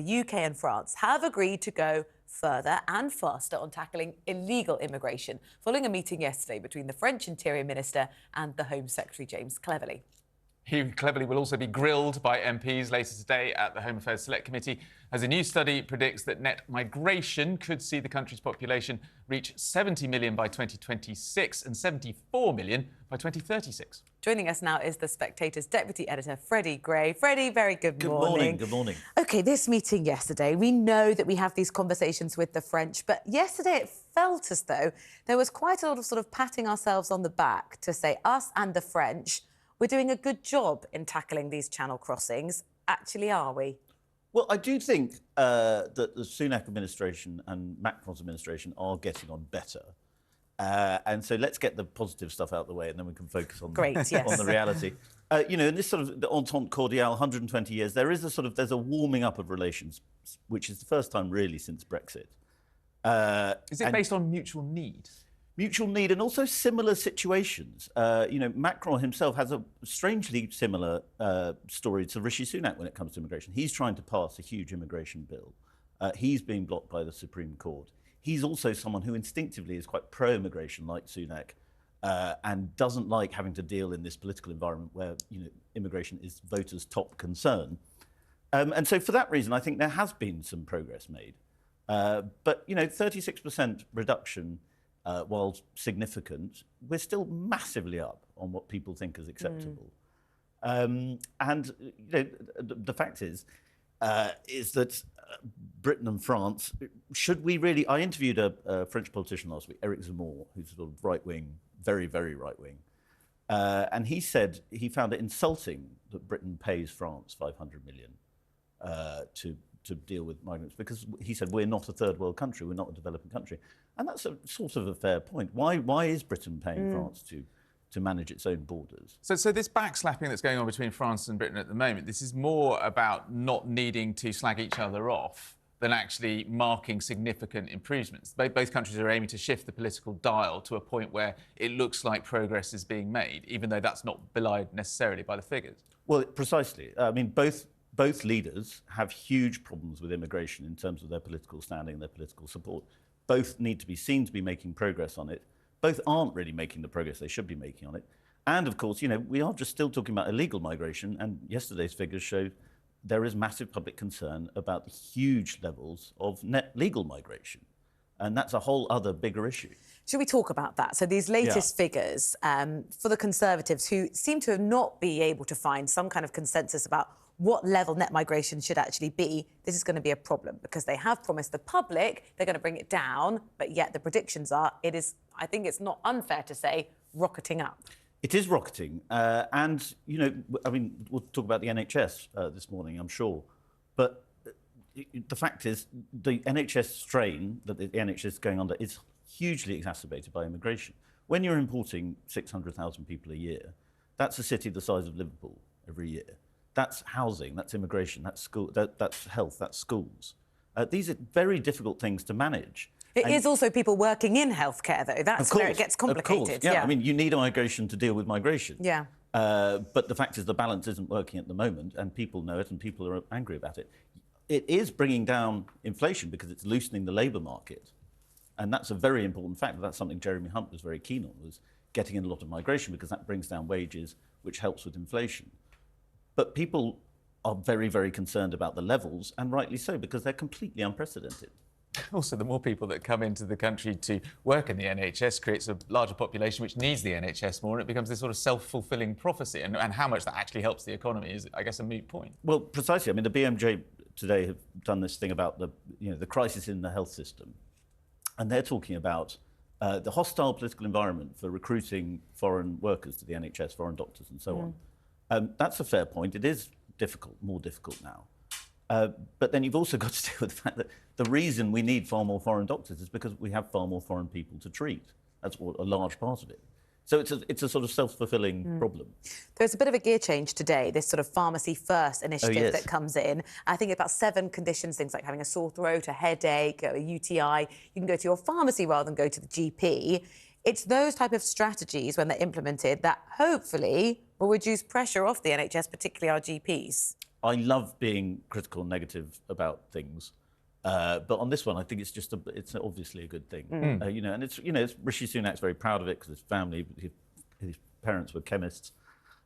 the UK and France have agreed to go further and faster on tackling illegal immigration, following a meeting yesterday between the French Interior Minister and the Home Secretary, James Cleverly. He cleverly will also be grilled by MPs later today at the Home Affairs Select Committee, as a new study predicts that net migration could see the country's population reach 70 million by 2026 and 74 million by 2036. Joining us now is the Spectator's deputy editor, Freddy Gray. Freddy, very good morning. Good morning. OK, this meeting yesterday, we know that we have these conversations with the French, but yesterday it felt as though there was quite a lot of sort of patting ourselves on the back to say us and the French, we're doing a good job in tackling these channel crossings. Actually, are we? Well, I do think that the Sunak administration and Macron's administration are getting on better. And so let's get the positive stuff out of the way and then we can focus on, yes. on the reality. You know, in this sort of the entente cordiale, 120 years, there's a warming up of relations, which is the first time really since Brexit. Is it based on mutual need? Mutual need and also similar situations. You know, Macron himself has a strangely similar story to Rishi Sunak when it comes to immigration. He's trying to pass a huge immigration bill. He's being blocked by the Supreme Court. He's also someone who instinctively is quite pro-immigration, like Sunak, and doesn't like having to deal in this political environment where, you know, immigration is voters' top concern. And so for that reason, I think there has been some progress made. But, you know, 36% reduction, while significant, we're still massively up on what people think is acceptable. And you know, the fact is that Britain and France, should we really... I interviewed a French politician last week, Eric Zemmour, who's sort of right-wing, very, very right-wing. And he said he found it insulting that Britain pays France 500 million to deal with migrants, because he said we're not a third world country, we're not a developing country. And that's a sort of a fair point. Why is Britain paying France to manage its own borders? So this backslapping that's going on between France and Britain at the moment, this is more about not needing to slag each other off than actually marking significant improvements. Both countries are aiming to shift the political dial to a point where it looks like progress is being made, even though that's not belied necessarily by the figures. Well, precisely. I mean, both leaders have huge problems with immigration in terms of their political standing, their political support. Both need to be seen to be making progress on it. Both aren't really making the progress they should be making on it. And, of course, you know, we are just still talking about illegal migration, and yesterday's figures show there is massive public concern about the huge levels of net legal migration. And that's a whole other bigger issue. Should we talk about that? So these latest figures for the Conservatives, who seem to not be able to find some kind of consensus about what level net migration should actually be, this is going to be a problem, because they have promised the public they're going to bring it down, but yet the predictions are it is, I think it's not unfair to say, rocketing up. It is rocketing. And, you know, I mean, we'll talk about the NHS this morning, I'm sure. But the fact is, the NHS strain that the NHS is going under is hugely exacerbated by immigration. When you're importing 600,000 people a year, that's a city the size of Liverpool every year. That's housing, that's immigration, that's school, that's health, that's schools. These are very difficult things to manage. It is also people working in healthcare, though. That's where it gets complicated. Of course, yeah. I mean, you need migration to deal with migration. Yeah. But the fact is the balance isn't working at the moment, and people know it and people are angry about it. It is bringing down inflation because it's loosening the labour market. And that's a very important factor. That's something Jeremy Hunt was very keen on, was getting in a lot of migration, because that brings down wages, which helps with inflation. But people are very, very concerned about the levels, and rightly so, because they're completely unprecedented. Also, the more people that come into the country to work in the NHS creates a larger population which needs the NHS more, and it becomes this sort of self-fulfilling prophecy. And how much that actually helps the economy is, I guess, a moot point. Well, precisely. I mean, the BMJ today have done this thing about the crisis in the health system. And they're talking about the hostile political environment for recruiting foreign workers to the NHS, foreign doctors and so on. That's a fair point. It is difficult, more difficult now. But then you've also got to deal with the fact that the reason we need far more foreign doctors is because we have far more foreign people to treat. That's a large part of it. So it's a sort of self-fulfilling problem. There's a bit of a gear change today, this sort of Pharmacy First initiative that comes in. I think about 7 conditions, things like having a sore throat, a headache, a UTI. You can go to your pharmacy rather than go to the GP. It's those type of strategies, when they're implemented, that hopefully will reduce pressure off the NHS, particularly our GPs. I love being critical and negative about things. But on this one, I think it's obviously a good thing. You know, and it's Rishi Sunak's very proud of it because his family, his parents were chemists.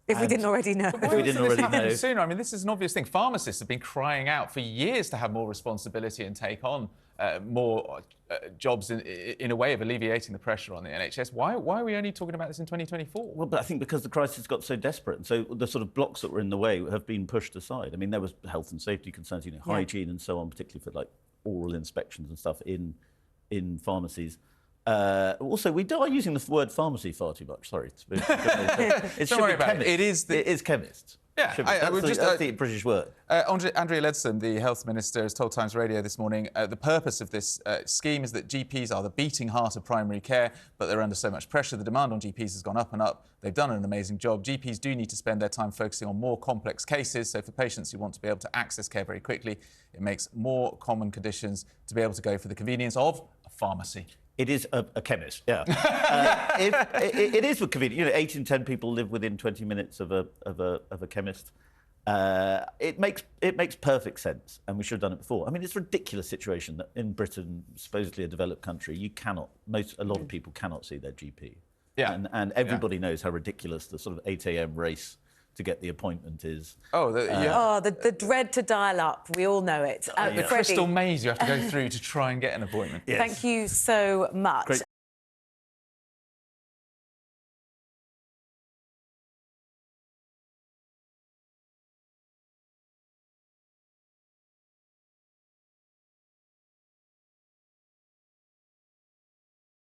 If we didn't already know. If we didn't already know. Sooner. I mean, this is an obvious thing. Pharmacists have been crying out for years to have more responsibility and take on more jobs in a way of alleviating the pressure on the NHS. Why are we only talking about this in 2024? Well, but I think because the crisis got so desperate, and so the sort of blocks that were in the way have been pushed aside. I mean, there was health and safety concerns, you know, hygiene and so on, particularly for like oral inspections and stuff in pharmacies. Also, we are using the word pharmacy far too much. Sorry, it Don't worry about it. It is chemist. Yeah, that's the British word. Andrea Leadsom, the Health Minister, has told Times Radio this morning the purpose of this scheme is that GPs are the beating heart of primary care, but they're under so much pressure. The demand on GPs has gone up and up. They've done an amazing job. GPs do need to spend their time focusing on more complex cases. So for patients who want to be able to access care very quickly, it makes more common conditions to be able to go for the convenience of a pharmacy. It is a chemist, yeah. It is convenient. You know, 8 in 10 people live within 20 minutes of a chemist. It makes perfect sense, and we should have done it before. I mean, it's a ridiculous situation that in Britain, supposedly a developed country, a lot of people cannot see their GP. Yeah. And everybody knows how ridiculous the sort of 8 a.m. race to get the appointment is. The dread to dial up. We all know it. The crystal maze you have to go through to try and get an appointment. Yes. Thank you so much. Great.